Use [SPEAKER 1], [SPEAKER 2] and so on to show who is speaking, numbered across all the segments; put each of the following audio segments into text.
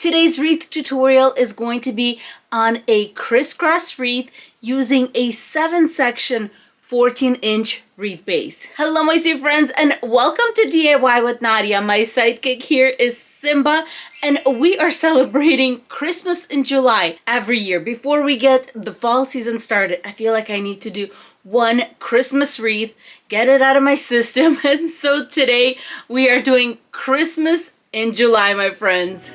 [SPEAKER 1] Today's wreath tutorial is going to be on a crisscross wreath using a 7-section 14-inch wreath base. Hello my sweet friends and welcome to DIY with Nadia. My sidekick here is Simba and we are celebrating Christmas in July every year. Before we get the fall season started, I feel like I need to do one Christmas wreath, get it out of my system, and so today we are doing Christmas in July, my friends.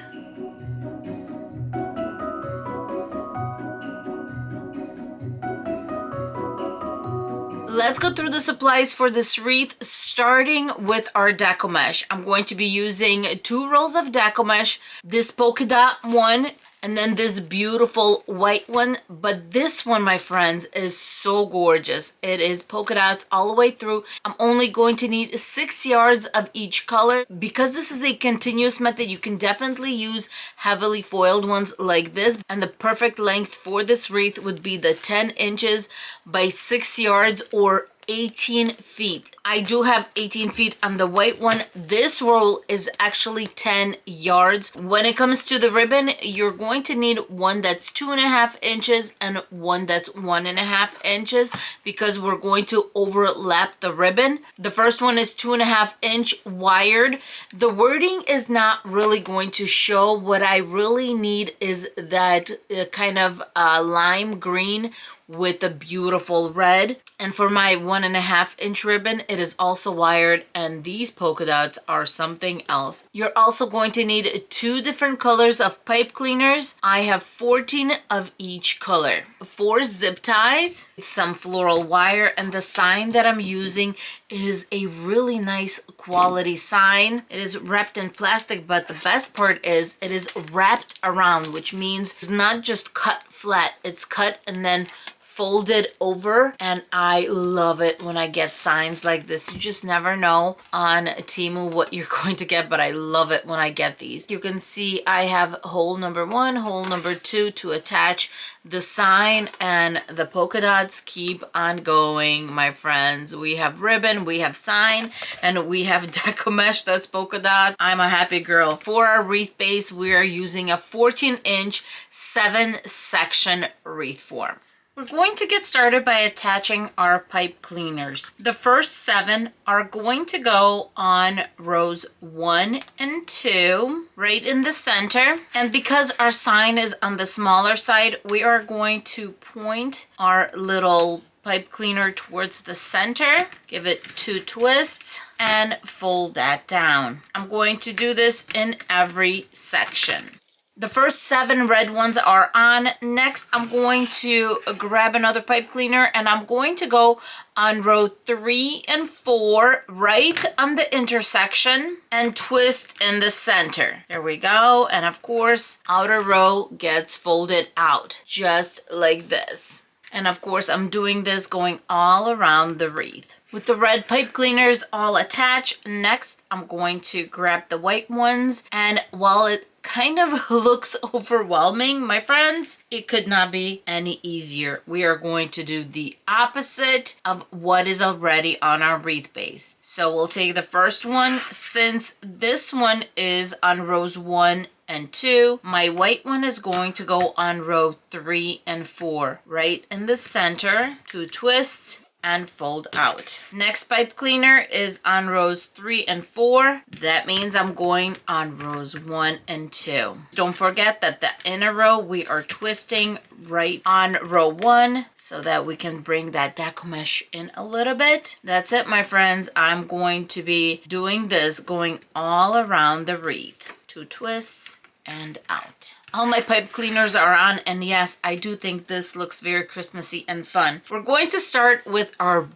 [SPEAKER 1] Let's go through the supplies for this wreath, starting with our Deco mesh. I'm going to be using 2 rolls of Deco mesh, this polka dot one, and then this beautiful white one. But this one, my friends, is so gorgeous. It is polka dots all the way through. I'm only going to need 6 yards of each color. Because this is a continuous method, you can definitely use heavily foiled ones like this. And the perfect length for this wreath would be the 10 inches by 6 yards or 18 feet. I do have 18 feet on the white one. This roll is actually 10 yards. When it comes to the ribbon, you're going to need one that's 2.5 inches and one that's 1.5 inches because we're going to overlap the ribbon. The first one is 2.5 inch wired. The wording is not really going to show. What I really need is that kind of lime green with a beautiful red. And for my 1.5 inch ribbon, it is also wired, and these polka dots are something else. You're also going to need 2 different colors of pipe cleaners. I have 14 of each color. 4 zip ties, some floral wire, and the sign that I'm using is a really nice quality sign. It is wrapped in plastic, but the best part is it is wrapped around, which means it's not just cut flat, it's cut and then folded over, and I love it when I get signs like this. You just never know on Temu what you're going to get, but I love it when I get these. You can see I have hole number 1, hole number 2 to attach the sign, and the polka dots keep on going, my friends. We have ribbon, we have sign, and we have Deco mesh that's polka dot. I'm a happy girl. For our wreath base, we are using a 14-inch 7-section wreath form. We're going to get started by attaching our pipe cleaners. The first 7 are going to go on rows 1 and 2, right in the center. And because our sign is on the smaller side, we are going to point our little pipe cleaner towards the center, give it 2 twists, and fold that down. I'm going to do this in every section. The first 7 red ones are on. Next, I'm going to grab another pipe cleaner and I'm going to go on row 3 and 4, right on the intersection, and twist in the center. There we go. And of course, outer row gets folded out, just like this. And of course, I'm doing this going all around the wreath. With the red pipe cleaners all attached, next I'm going to grab the white ones, and while it kind of looks overwhelming, my friends, it could not be any easier. We are going to do the opposite of what is already on our wreath base. So we'll take the first one. Since this one is on rows 1 and 2, my white one is going to go on row 3 and 4, right in the center. 2 twists and fold out. Next pipe cleaner is on rows 3 and 4. That means I'm going on rows 1 and 2. Don't forget that the inner row we are twisting right on row 1 so that we can bring that Deco mesh in a little bit. That's it, my friends. I'm going to be doing this going all around the wreath. 2 twists and out. All my pipe cleaners are on, and yes, I do think this looks very Christmassy and fun. We're going to start with our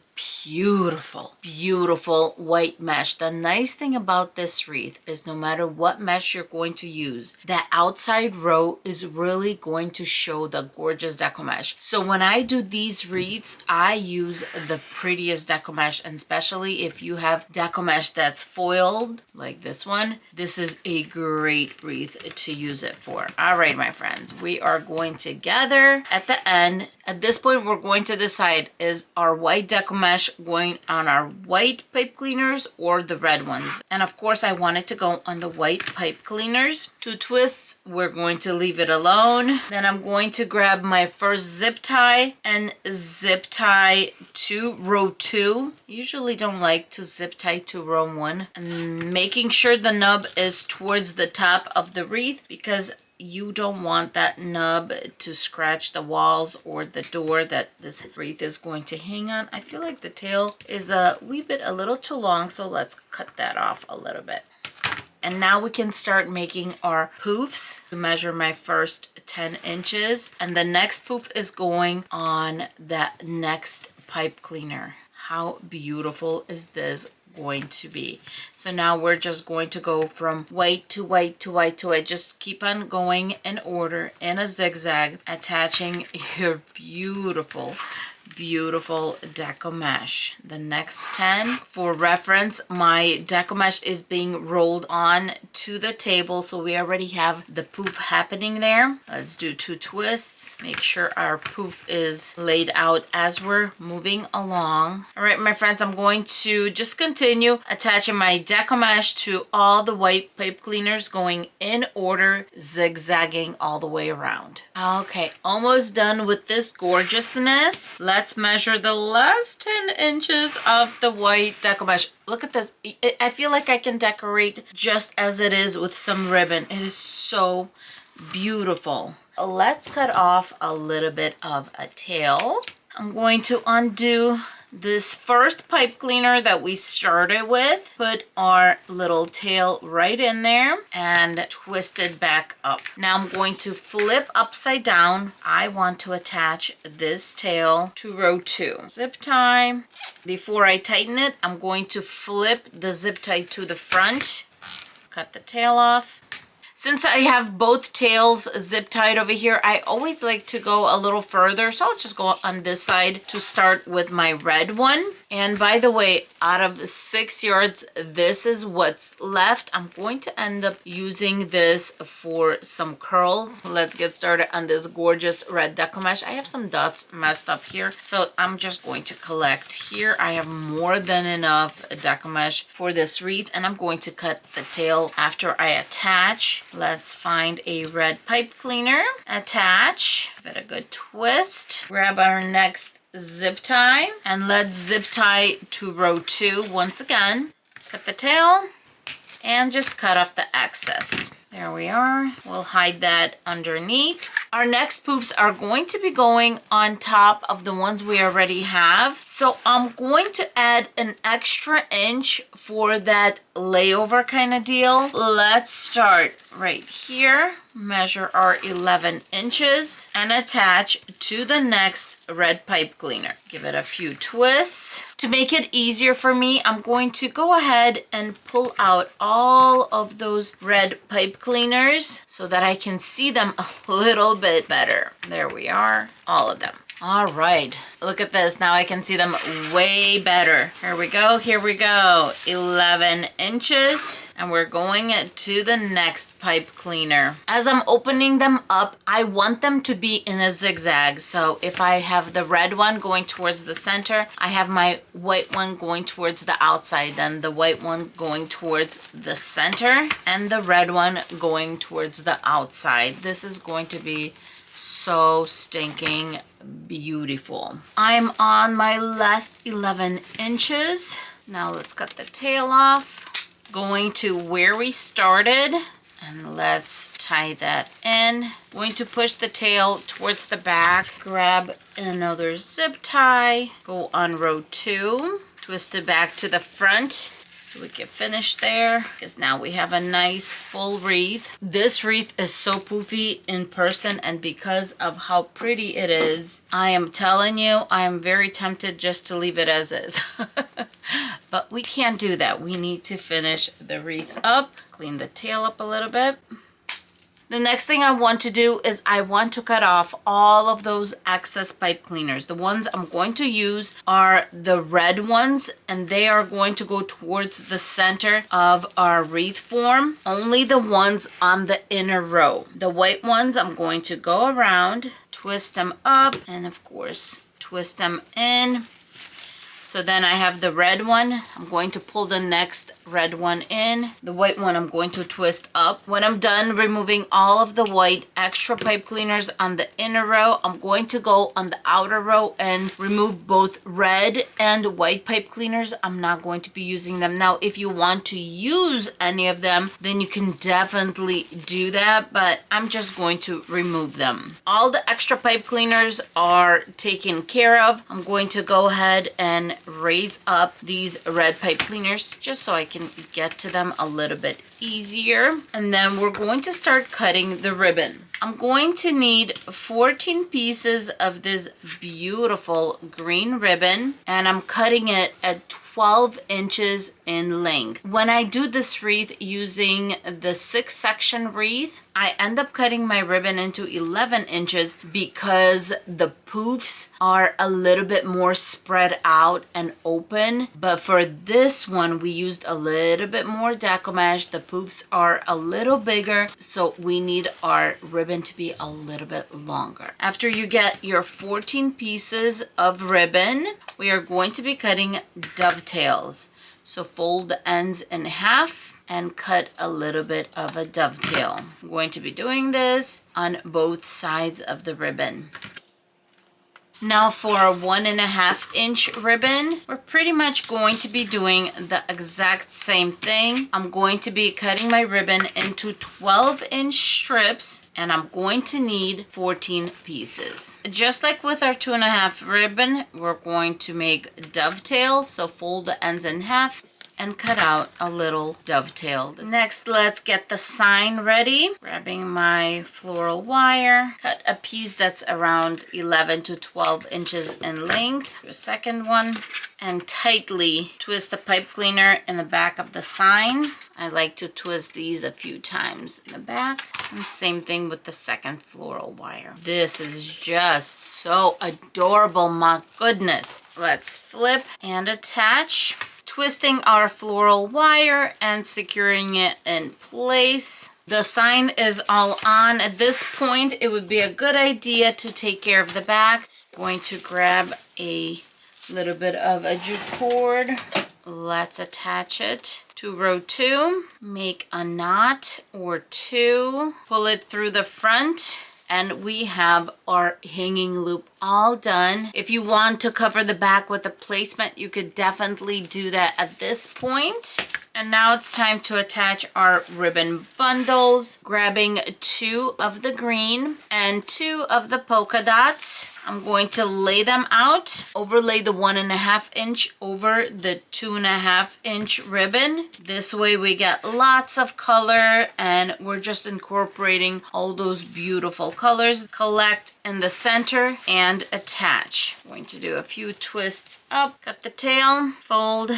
[SPEAKER 1] beautiful, beautiful white mesh. The nice thing about this wreath is no matter what mesh you're going to use, that outside row is really going to show the gorgeous Deco mesh. So when I do these wreaths, I use the prettiest Deco mesh, and especially if you have Deco mesh that's foiled, like this one, this is a great wreath to use it for. All right, my friends, we are going to gather at the end. At this point, we're going to decide, is our white Deco mesh mesh going on our white pipe cleaners or the red ones. And of course I want it to go on the white pipe cleaners. 2 twists, we're going to leave it alone. Then I'm going to grab my first zip tie and zip tie to row 2. Usually don't like to zip tie to row 1. And making sure the nub is towards the top of the wreath, because you don't want that nub to scratch the walls or the door that this wreath is going to hang on. I feel like the tail is a wee bit a little too long, so let's cut that off a little bit. And now we can start making our poofs. To measure my first 10 inches, and the next poof is going on that next pipe cleaner. How beautiful is this going to be? So now we're just going to go from white to white to white to white. Just keep on going in order in a zigzag, attaching your beautiful Deco mesh. The next 10, for reference, my Deco mesh is being rolled on to the table, so we already have the poof happening there. Let's do 2 twists. Make sure our poof is laid out as we're moving along. All right, my friends, I'm going to just continue attaching my Deco mesh to all the white pipe cleaners, going in order, zigzagging all the way around. Okay, almost done with this gorgeousness. Let's measure the last 10 inches of the white Deco mesh. Look at this. I feel like I can decorate just as it is with some ribbon. It is so beautiful. Let's cut off a little bit of a tail. I'm going to undo this first pipe cleaner that we started with, put our little tail right in there and twist it back up. Now I'm going to flip upside down. I want to attach this tail to row 2. Zip tie. Before I tighten it, I'm going to flip the zip tie to the front, cut the tail off. Since I have both tails zip tied over here, I always like to go a little further. So I'll just go on this side to start with my red one. And by the way, out of 6 yards, this is what's left. I'm going to end up using this for some curls. Let's get started on this gorgeous red Deco mesh. I have some dots messed up here, so I'm just going to collect here. I have more than enough Deco mesh for this wreath, and I'm going to cut the tail after I attach. Let's find a red pipe cleaner, attach, give it a good twist, grab our next zip tie, and let's zip tie to row 2 once again. Cut the tail and just cut off the excess. There we are. We'll hide that underneath. Our next poofs are going to be going on top of the ones we already have. So I'm going to add an extra inch for that layover kind of deal. Let's start right here. Measure our 11 inches and attach to the next red pipe cleaner. Give it a few twists. To make it easier for me, I'm going to go ahead and pull out all of those red pipe cleaners so that I can see them a little bit better. There we are, all of them. All right, look at this. Now I can see them way better. Here we go, here we go. 11 inches, and we're going to the next pipe cleaner. As I'm opening them up, I want them to be in a zigzag. So if I have the red one going towards the center, I have my white one going towards the outside, then the white one going towards the center, and the red one going towards the outside. This is going to be so stinking beautiful. I'm on my last 11 inches. Now let's cut the tail off. Going to where we started, and let's tie that in. Going to push the tail towards the back, grab another zip tie, go on row 2, twist it back to the front, so we can finish there, because now we have a nice full wreath. This wreath is so poofy in person, and because of how pretty it is, I am telling you, I am very tempted just to leave it as is. But we can't do that. We need to finish the wreath up, clean the tail up a little bit. The next thing I want to do is I want to cut off all of those excess pipe cleaners. The ones I'm going to use are the red ones, and they are going to go towards the center of our wreath form. Only the ones on the inner row. The white ones I'm going to go around, twist them up, and of course twist them in. So then I have the red one. I'm going to pull the next red one in. The white one I'm going to twist up. When I'm done removing all of the white extra pipe cleaners on the inner row, I'm going to go on the outer row and remove both red and white pipe cleaners. I'm not going to be using them. Now, if you want to use any of them, then you can definitely do that, but I'm just going to remove them. All the extra pipe cleaners are taken care of. I'm going to go ahead and raise up these red pipe cleaners just so I can get to them a little bit easier. And then we're going to start cutting the ribbon. I'm going to need 14 pieces of this beautiful green ribbon, and I'm cutting it at 12 inches in length. When I do this wreath using the 6-section wreath, I end up cutting my ribbon into 11 inches because the poofs are a little bit more spread out and open. But for this one, we used a little bit more deco mesh. The poofs are a little bigger, so we need our ribbon to be a little bit longer. After you get your 14 pieces of ribbon, we are going to be cutting dovetails. So fold the ends in half and cut a little bit of a dovetail. I'm going to be doing this on both sides of the ribbon. Now for a 1.5 inch ribbon, we're pretty much going to be doing the exact same thing. I'm going to be cutting my ribbon into 12-inch strips, and I'm going to need 14 pieces. Just like with our 2.5 ribbon, we're going to make dovetails. So fold the ends in half and cut out a little dovetail. Next, let's get the sign ready. Grabbing my floral wire, cut a piece that's around 11 to 12 inches in length. The second one, and tightly twist the pipe cleaner in the back of the sign. I like to twist these a few times in the back. And same thing with the second floral wire. This is just so adorable, my goodness. Let's flip and attach, twisting our floral wire and securing it in place. The sign is all on. At this point, it would be a good idea to take care of the back. Going to grab a little bit of a jute cord. Let's attach it to row 2. Make a knot or 2. Pull it through the front, and we have our hanging loop all done. If you want to cover the back with a placement, you could definitely do that at this point. And now it's time to attach our ribbon bundles. Grabbing 2 of the green and 2 of the polka dots. I'm going to lay them out, overlay the 1.5 inch over the 2.5 inch ribbon. This way we get lots of color, and we're just incorporating all those beautiful colors. Collect in the center and attach. I'm going to do a few twists up, cut the tail, fold,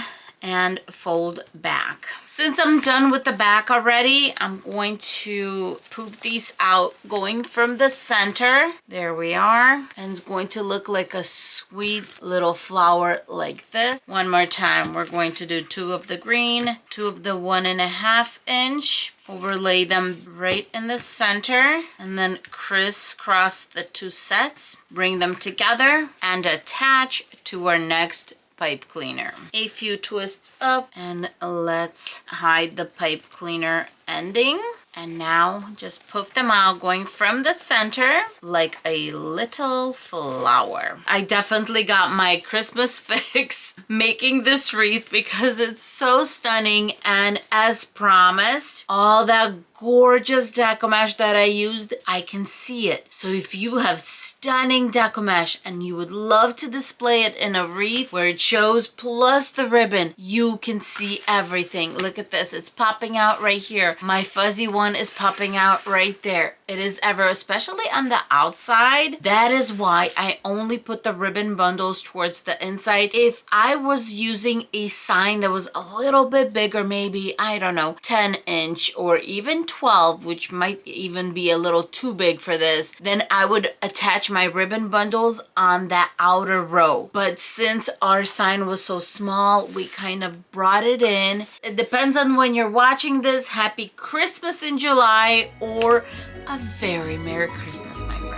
[SPEAKER 1] and fold back. Since I'm done with the back already, I'm going to poof these out going from the center. There we are. And it's going to look like a sweet little flower like this. One more time, we're going to do 2 of the green, 2 of the 1.5 inch, overlay them right in the center, and then crisscross the 2 sets, bring them together, and attach to our next pipe cleaner. A few twists up, and let's hide the pipe cleaner ending. And now just poof them out going from the center like a little flower. I definitely got my Christmas fix making this wreath because it's so stunning, and as promised, all that gorgeous deco mesh that I used, I can see it. So if you have stunning deco mesh and you would love to display it in a wreath where it shows plus the ribbon, you can see everything. Look at this, it's popping out right here. My fuzzy one is popping out right there. It is ever, especially on the outside. That is why I only put the ribbon bundles towards the inside. If I was using a sign that was a little bit bigger, maybe, I don't know, 10 inch or even 12, which might even be a little too big for this, then I would attach my ribbon bundles on that outer row. But since our sign was so small, we kind of brought it in. It depends on when you're watching this. Happy Christmas in July, or a very Merry Christmas, my friends.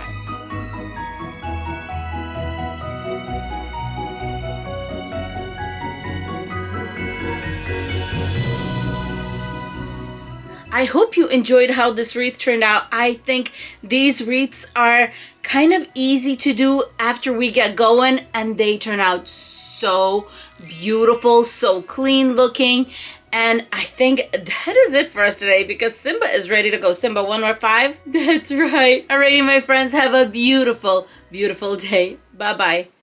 [SPEAKER 1] I hope you enjoyed how this wreath turned out. I think these wreaths are kind of easy to do after we get going, and they turn out so beautiful, so clean looking. And I think that is it for us today because Simba is ready to go. Simba, 1 more 5? That's right. Alrighty, my friends, have a beautiful, beautiful day. Bye-bye.